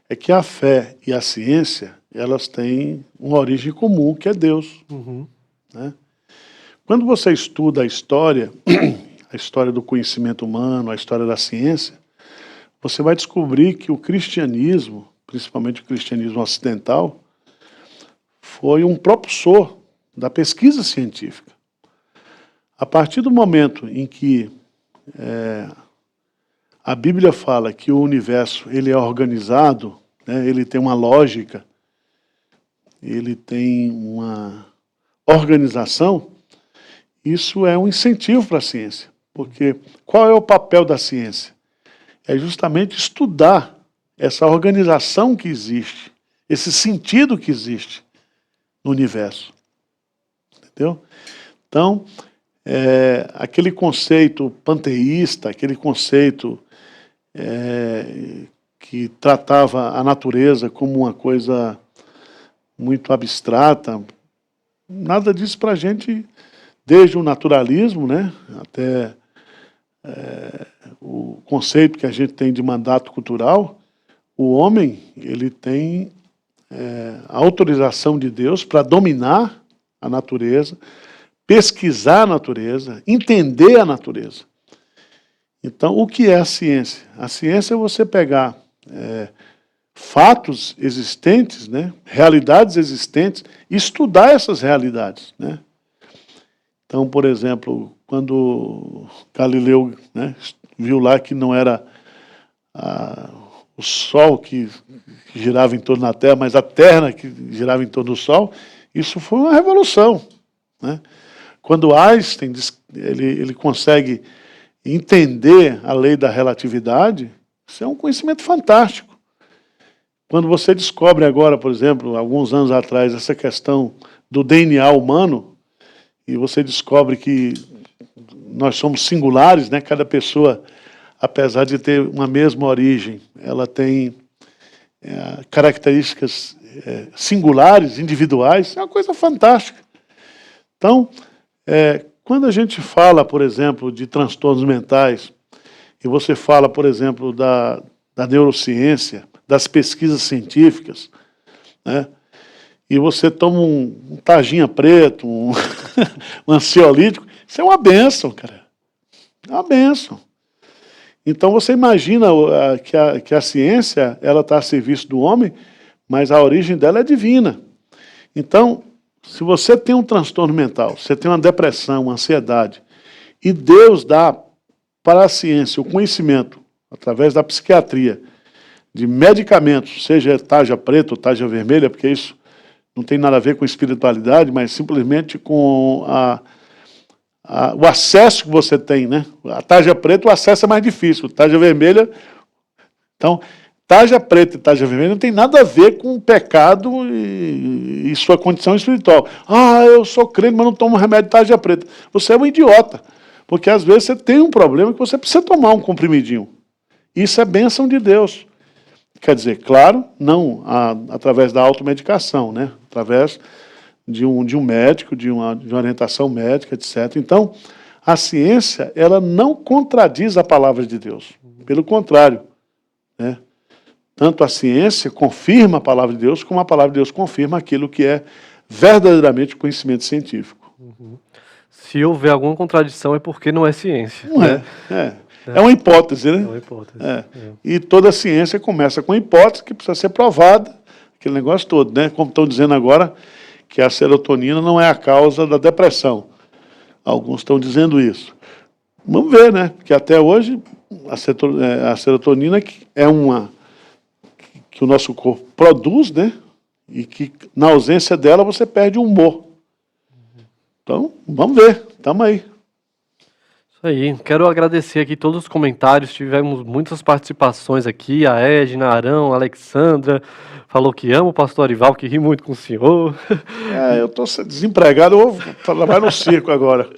é que a fé e a ciência, elas têm uma origem comum, que é Deus. Né? Quando você estuda a história do conhecimento humano, a história da ciência, você vai descobrir que o cristianismo, principalmente o cristianismo ocidental, foi um propulsor da pesquisa científica. A partir do momento em que a Bíblia fala que o universo ele é organizado, né, ele tem uma lógica, ele tem uma organização, isso é um incentivo para a ciência. Porque qual é o papel da ciência? É justamente estudar essa organização que existe, esse sentido que existe no universo. Entendeu? Então, aquele conceito panteísta, aquele conceito que tratava a natureza como uma coisa muito abstrata, nada disso para a gente, desde o naturalismo, né, até o conceito que a gente tem de mandato cultural. O homem ele tem a autorização de Deus para dominar a natureza, pesquisar a natureza, entender a natureza. Então, o que é a ciência? A ciência é você pegar fatos existentes, né, realidades existentes, e estudar essas realidades. Né? Então, por exemplo, quando Galileu, né, viu lá que não era o Sol que girava em torno da Terra, mas a Terra que girava em torno do Sol, isso foi uma revolução. Né? Quando Einstein ele consegue entender a lei da relatividade, isso é um conhecimento fantástico. Quando você descobre agora, por exemplo, alguns anos atrás, essa questão do DNA humano, e você descobre que nós somos singulares, né? Cada pessoa, apesar de ter uma mesma origem, ela tem características singulares, individuais, é uma coisa fantástica. Então, quando a gente fala, por exemplo, de transtornos mentais, e você fala, por exemplo, da neurociência, das pesquisas científicas, né? E você toma um targinha preto, um ansiolítico, isso é uma bênção, cara. É uma bênção. Então você imagina que a ciência está a serviço do homem, mas a origem dela é divina. Então, se você tem um transtorno mental, você tem uma depressão, uma ansiedade, e Deus dá para a ciência o conhecimento, através da psiquiatria, de medicamentos, seja tarja preta ou tarja vermelha, porque isso não tem nada a ver com espiritualidade, mas simplesmente com o acesso que você tem, né? A tarja preta, o acesso é mais difícil. Tarja vermelha... Então, tarja preta e tarja vermelha não tem nada a ver com pecado e sua condição espiritual. Ah, eu sou crente, mas não tomo remédio de tarja preta. Você é um idiota, porque às vezes você tem um problema que você precisa tomar um comprimidinho. Isso é bênção de Deus. Quer dizer, claro, não através da automedicação, né? Através de um médico, de uma orientação médica, etc. Então, a ciência, ela não contradiz a palavra de Deus. Pelo contrário, né? Tanto a ciência confirma a palavra de Deus, como a palavra de Deus confirma aquilo que é verdadeiramente conhecimento científico. Uhum. Se houver alguma contradição é porque não é ciência. Não né? É uma hipótese, né? É uma hipótese. E toda ciência começa com hipótese que precisa ser provada, aquele negócio todo, né? Como estão dizendo agora, que a serotonina não é a causa da depressão. Alguns estão dizendo isso. Vamos ver, né? Porque até hoje a serotonina é uma que o nosso corpo produz, né? E que na ausência dela você perde o humor. Então, vamos ver. Estamos aí. Isso aí. Quero agradecer aqui todos os comentários. Tivemos muitas participações aqui. A Edna, Arão, a Alexandra falou que ama o pastor Arival, que ri muito com o senhor. Eu estou desempregado, eu vou trabalhar no circo agora.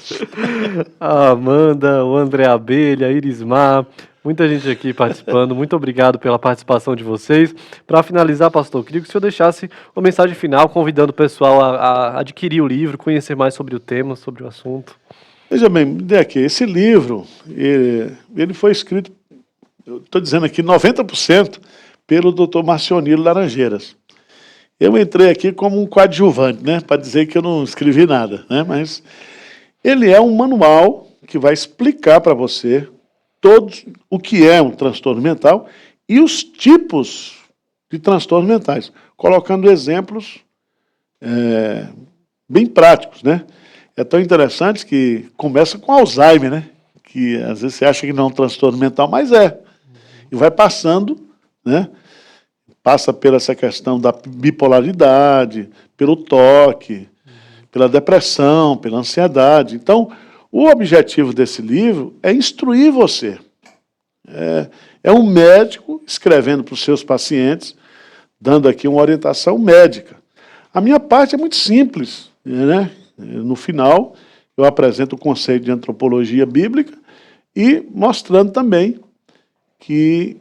A Amanda, o André Abelha, a Irismar, muita gente aqui participando. Muito obrigado pela participação de vocês. Para finalizar, pastor, eu queria que o senhor deixasse uma mensagem final, convidando o pessoal a adquirir o livro, conhecer mais sobre o tema, sobre o assunto. Veja bem, aqui, esse livro, ele foi escrito, eu estou dizendo aqui, 90% pelo Dr. Marcionilo Laranjeiras. Eu entrei aqui como um coadjuvante, né, para dizer que eu não escrevi nada, né, mas ele é um manual que vai explicar para você o que é um transtorno mental e os tipos de transtornos mentais, colocando exemplos bem práticos, né? É tão interessante que começa com Alzheimer, né? Que às vezes você acha que não é um transtorno mental, mas é. E vai passando, né? Passa pela essa questão da bipolaridade, pelo toque, pela depressão, pela ansiedade. Então, o objetivo desse livro é instruir você. É um médico escrevendo para os seus pacientes, dando aqui uma orientação médica. A minha parte é muito simples, né? No final, eu apresento o conceito de antropologia bíblica e mostrando também que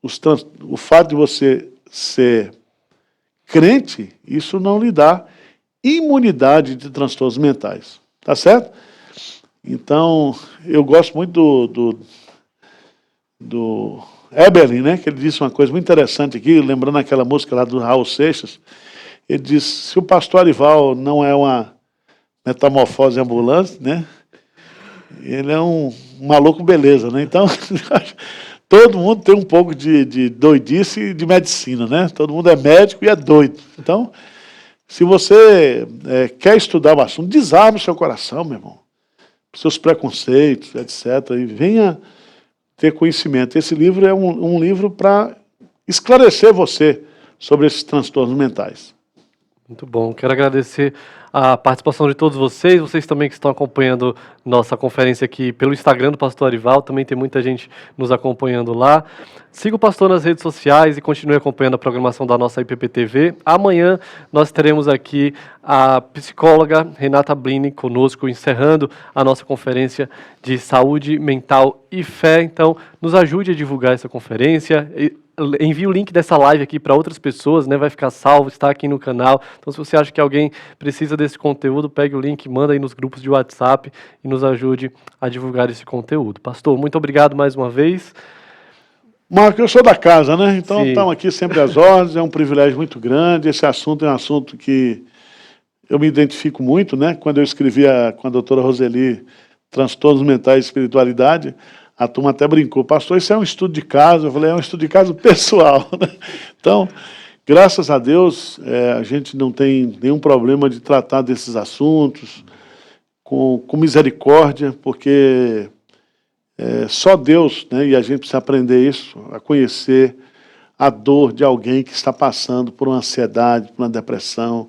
o fato de você ser crente, isso não lhe dá imunidade de transtornos mentais. Tá certo? Então, eu gosto muito do Eberlin, né? Que ele disse uma coisa muito interessante aqui, lembrando aquela música lá do Raul Seixas. Ele disse, se o pastor Arival não é uma metamorfose ambulante, né? Ele é um maluco beleza, né? Então, todo mundo tem um pouco de doidice e de medicina, né? Todo mundo é médico e é doido. Então, se você quer estudar o assunto, desarme o seu coração, meu irmão. Seus preconceitos, etc. E venha ter conhecimento. Esse livro é um livro para esclarecer você sobre esses transtornos mentais. Muito bom. Quero agradecer a participação de todos vocês também que estão acompanhando nossa conferência aqui pelo Instagram do Pastor Arival, também tem muita gente nos acompanhando lá. Siga o Pastor nas redes sociais e continue acompanhando a programação da nossa IPP-TV. Amanhã nós teremos aqui a psicóloga Renata Blini conosco, encerrando a nossa conferência de saúde mental e fé. Então, nos ajude a divulgar essa conferência. Envie o link dessa live aqui para outras pessoas, né? Vai ficar salvo, está aqui no canal. Então, se você acha que alguém precisa desse conteúdo, pegue o link, manda aí nos grupos de WhatsApp e nos ajude a divulgar esse conteúdo. Pastor, muito obrigado mais uma vez. Marco, eu sou da casa, né? Então Sim. estamos aqui sempre às ordens, é um privilégio muito grande. Esse assunto é um assunto que eu me identifico muito, né? Quando eu escrevia com a doutora Roseli Transtornos Mentais e Espiritualidade, a turma até brincou, pastor, isso é um estudo de caso. Eu falei, é um estudo de caso pessoal, né? Então, graças a Deus, a gente não tem nenhum problema de tratar desses assuntos com misericórdia, porque só Deus, né, e a gente precisa aprender isso, a conhecer a dor de alguém que está passando por uma ansiedade, por uma depressão,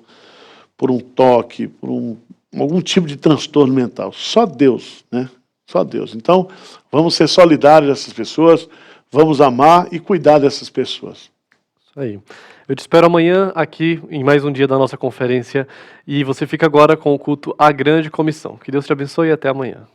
por um toque, por algum tipo de transtorno mental. Só Deus, né? Só Deus. Então, vamos ser solidários a essas pessoas, vamos amar e cuidar dessas pessoas. Isso aí. Eu te espero amanhã aqui em mais um dia da nossa conferência e você fica agora com o culto A Grande Comissão. Que Deus te abençoe e até amanhã.